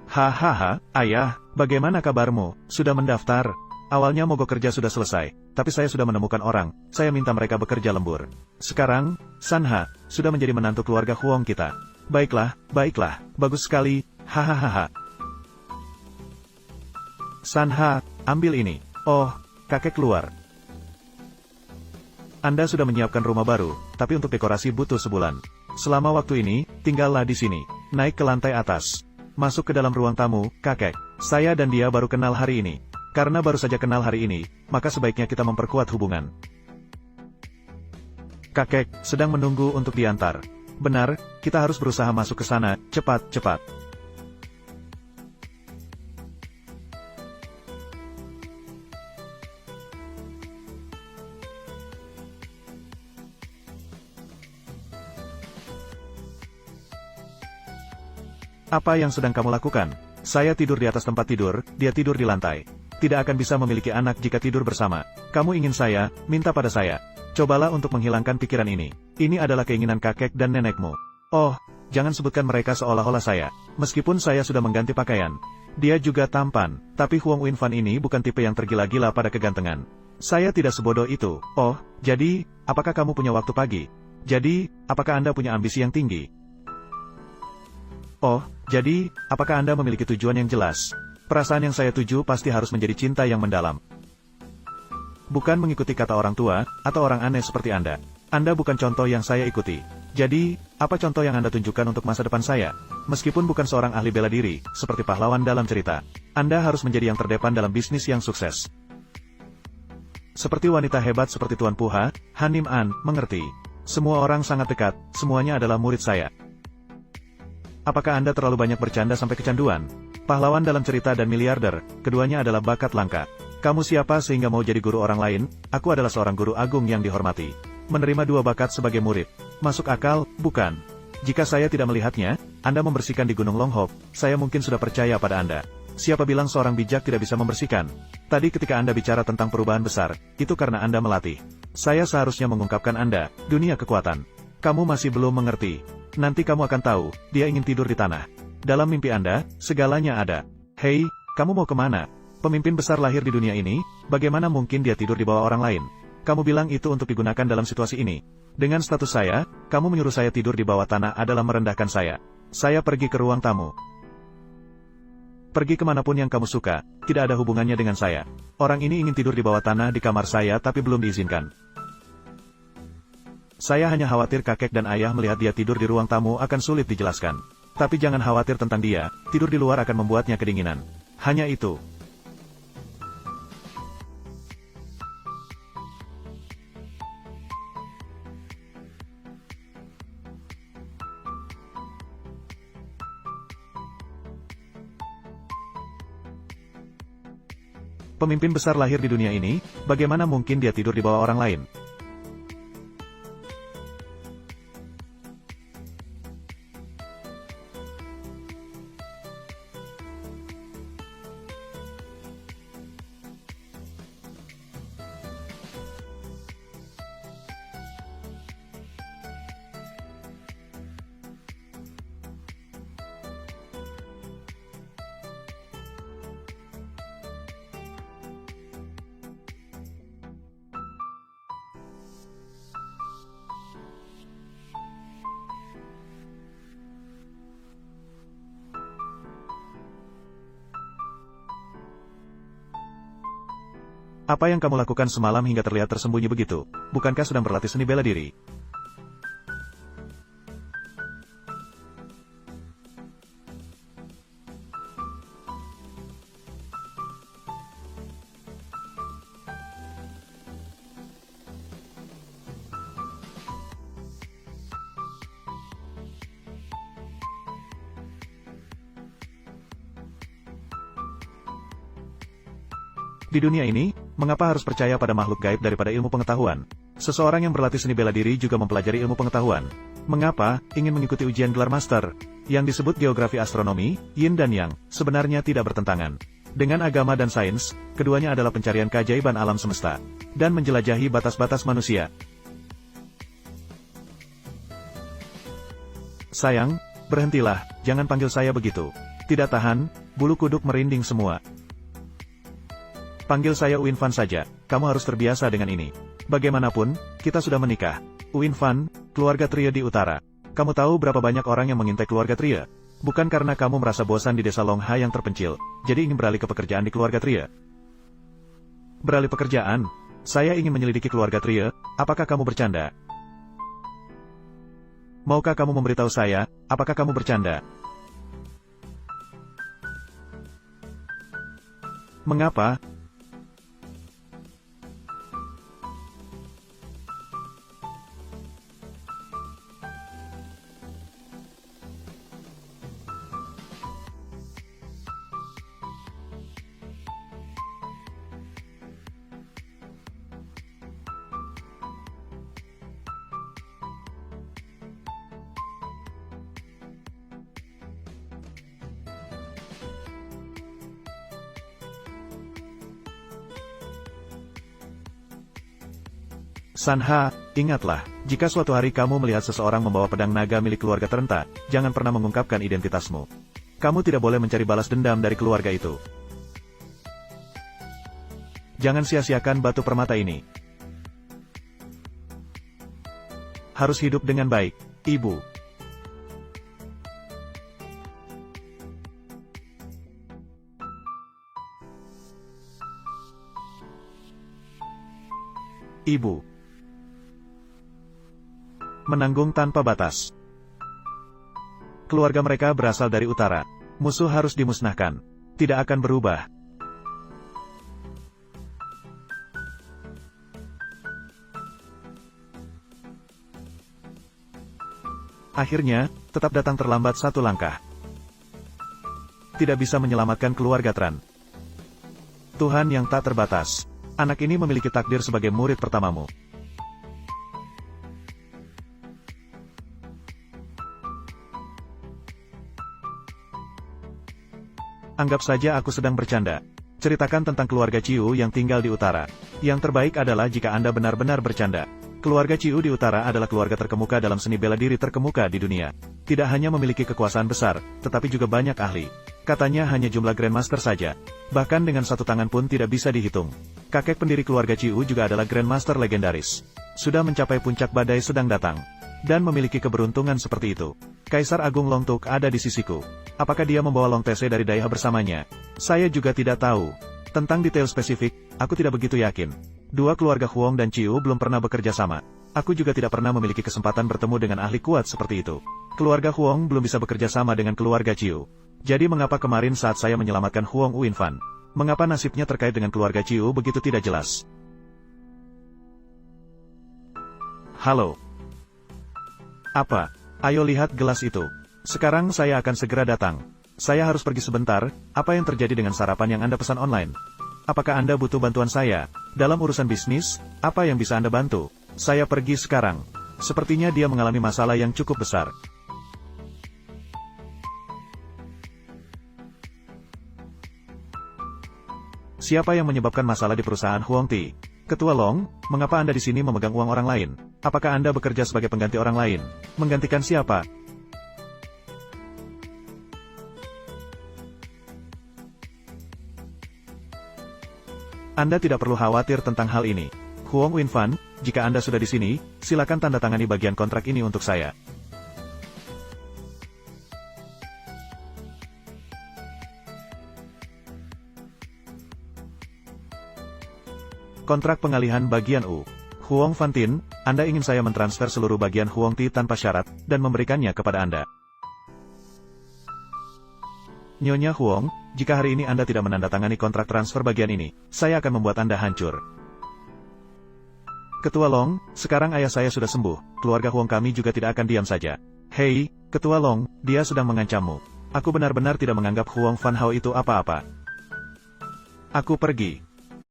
Hahaha, ayah, bagaimana kabarmu? Sudah mendaftar? Awalnya mogok kerja sudah selesai, tapi saya sudah menemukan orang, saya minta mereka bekerja lembur. Sekarang, Sanha, sudah menjadi menantu keluarga Huang kita. Baiklah, bagus sekali, hahaha. Sanha, ambil ini. Oh, kakek keluar. Anda sudah menyiapkan rumah baru, tapi untuk dekorasi butuh sebulan. Selama waktu ini, tinggallah di sini. Naik ke lantai atas. Masuk ke dalam ruang tamu, kakek. Saya dan dia baru kenal hari ini. Karena baru saja kenal hari ini, maka sebaiknya kita memperkuat hubungan. Kakek sedang menunggu untuk diantar. Benar, kita harus berusaha masuk ke sana, cepat. Apa yang sedang kamu lakukan? Saya tidur di atas tempat tidur, dia tidur di lantai. Tidak akan bisa memiliki anak jika tidur bersama. Kamu ingin saya, minta pada saya. Cobalah untuk menghilangkan pikiran ini. Ini adalah keinginan kakek dan nenekmu. Oh, jangan sebutkan mereka seolah-olah saya. Meskipun saya sudah mengganti pakaian. Dia juga tampan, tapi Huang Winfan ini bukan tipe yang tergila-gila pada kegantengan. Saya tidak sebodoh itu. Oh, jadi, apakah kamu punya waktu pagi? Jadi, apakah Anda punya ambisi yang tinggi? Oh, jadi, apakah Anda memiliki tujuan yang jelas? Perasaan yang saya tuju pasti harus menjadi cinta yang mendalam. Bukan mengikuti kata orang tua, atau orang aneh seperti Anda. Anda bukan contoh yang saya ikuti. Jadi, apa contoh yang Anda tunjukkan untuk masa depan saya? Meskipun bukan seorang ahli bela diri, seperti pahlawan dalam cerita, Anda harus menjadi yang terdepan dalam bisnis yang sukses. Seperti wanita hebat seperti Tuan Puha, Hanim An, mengerti. Semua orang sangat dekat, semuanya adalah murid saya. Apakah Anda terlalu banyak bercanda sampai kecanduan? Pahlawan dalam cerita dan miliarder, keduanya adalah bakat langka. Kamu siapa sehingga mau jadi guru orang lain? Aku adalah seorang guru agung yang dihormati. Menerima dua bakat sebagai murid. Masuk akal, bukan? Jika saya tidak melihatnya, Anda membersihkan di Gunung Longhop, saya mungkin sudah percaya pada Anda. Siapa bilang seorang bijak tidak bisa membersihkan? Tadi ketika Anda bicara tentang perubahan besar, itu karena Anda melatih. Saya seharusnya mengungkapkan Anda, dunia kekuatan. Kamu masih belum mengerti. Nanti kamu akan tahu, dia ingin tidur di tanah. Dalam mimpi Anda, segalanya ada. Hei, kamu mau kemana? Pemimpin besar lahir di dunia ini, bagaimana mungkin dia tidur di bawah orang lain? Kamu bilang itu untuk digunakan dalam situasi ini. Dengan status saya, kamu menyuruh saya tidur di bawah tanah adalah merendahkan saya. Saya pergi ke ruang tamu. Pergi kemanapun yang kamu suka, tidak ada hubungannya dengan saya. Orang ini ingin tidur di bawah tanah di kamar saya tapi belum diizinkan. Saya hanya khawatir kakek dan ayah melihat dia tidur di ruang tamu akan sulit dijelaskan. Tapi jangan khawatir tentang dia, tidur di luar akan membuatnya kedinginan. Hanya itu. Pemimpin besar lahir di dunia ini, bagaimana mungkin dia tidur di bawah orang lain? Apa yang kamu lakukan semalam hingga terlihat tersembunyi begitu? Bukankah sedang berlatih seni bela diri? Di dunia ini, mengapa harus percaya pada makhluk gaib daripada ilmu pengetahuan? Seseorang yang berlatih seni bela diri juga mempelajari ilmu pengetahuan. Mengapa ingin mengikuti ujian gelar master? Yang disebut geografi astronomi, yin dan yang, sebenarnya tidak bertentangan. Dengan agama dan sains, keduanya adalah pencarian keajaiban alam semesta. Dan menjelajahi batas-batas manusia. Sayang, berhentilah, jangan panggil saya begitu. Tidak tahan, bulu kuduk merinding semua. Panggil saya Uin Fan saja, kamu harus terbiasa dengan ini. Bagaimanapun, kita sudah menikah. Uin Fan, keluarga Trie di utara. Kamu tahu berapa banyak orang yang mengintai keluarga Trie? Bukan karena kamu merasa bosan di desa Longha yang terpencil, jadi ingin beralih ke pekerjaan di keluarga Trie. Beralih pekerjaan? Saya ingin menyelidiki keluarga Trie, apakah kamu bercanda? Maukah kamu memberitahu saya, apakah kamu bercanda? Mengapa? Sanha, ingatlah, jika suatu hari kamu melihat seseorang membawa pedang naga milik keluarga Terenta, jangan pernah mengungkapkan identitasmu. Kamu tidak boleh mencari balas dendam dari keluarga itu. Jangan sia-siakan batu permata ini. Harus hidup dengan baik, Ibu. Ibu. Menanggung tanpa batas. Keluarga mereka berasal dari utara. Musuh harus dimusnahkan. Tidak akan berubah. Akhirnya, tetap datang terlambat satu langkah. Tidak bisa menyelamatkan keluarga Tran. Tuhan yang tak terbatas. Anak ini memiliki takdir sebagai murid pertamamu. Anggap saja aku sedang bercanda. Ceritakan tentang keluarga Ciu yang tinggal di utara. Yang terbaik adalah jika Anda benar-benar bercanda. Keluarga Ciu di utara adalah keluarga terkemuka dalam seni bela diri terkemuka di dunia. Tidak hanya memiliki kekuasaan besar, tetapi juga banyak ahli. Katanya hanya jumlah Grandmaster saja. Bahkan dengan satu tangan pun tidak bisa dihitung. Kakek pendiri keluarga Ciu juga adalah Grandmaster legendaris. Sudah mencapai puncak badai sedang datang. Dan memiliki keberuntungan seperti itu. Kaisar Agung Longtuk ada di sisiku. Apakah dia membawa Long Tse dari Daiha bersamanya? Saya juga tidak tahu. Tentang detail spesifik, aku tidak begitu yakin. Dua keluarga Huang dan Ciu belum pernah bekerja sama. Aku juga tidak pernah memiliki kesempatan bertemu dengan ahli kuat seperti itu. Keluarga Huang belum bisa bekerja sama dengan keluarga Ciu. Jadi mengapa kemarin saat saya menyelamatkan Huang Uin Fan? Mengapa nasibnya terkait dengan keluarga Ciu begitu tidak jelas? Halo. Apa? Ayo lihat gelas itu. Sekarang saya akan segera datang. Saya harus pergi sebentar. Apa yang terjadi dengan sarapan yang Anda pesan online? Apakah Anda butuh bantuan saya? Dalam urusan bisnis, apa yang bisa Anda bantu? Saya pergi sekarang. Sepertinya dia mengalami masalah yang cukup besar. Siapa yang menyebabkan masalah di perusahaan Huang Ti? Ketua Long, mengapa Anda di sini memegang uang orang lain? Apakah Anda bekerja sebagai pengganti orang lain? Menggantikan siapa? Anda tidak perlu khawatir tentang hal ini. Huang Uin Fan, jika Anda sudah di sini, silakan tanda tangani bagian kontrak ini untuk saya. Kontrak pengalihan bagian U. Huang Fantin, Anda ingin saya mentransfer seluruh bagian Huang Ti tanpa syarat, dan memberikannya kepada Anda. Nyonya Huang, jika hari ini Anda tidak menandatangani kontrak transfer bagian ini, saya akan membuat Anda hancur. Ketua Long, sekarang ayah saya sudah sembuh, keluarga Huang kami juga tidak akan diam saja. Hei, Ketua Long, dia sedang mengancammu. Aku benar-benar tidak menganggap Huang Fan Hao itu apa-apa. Aku pergi.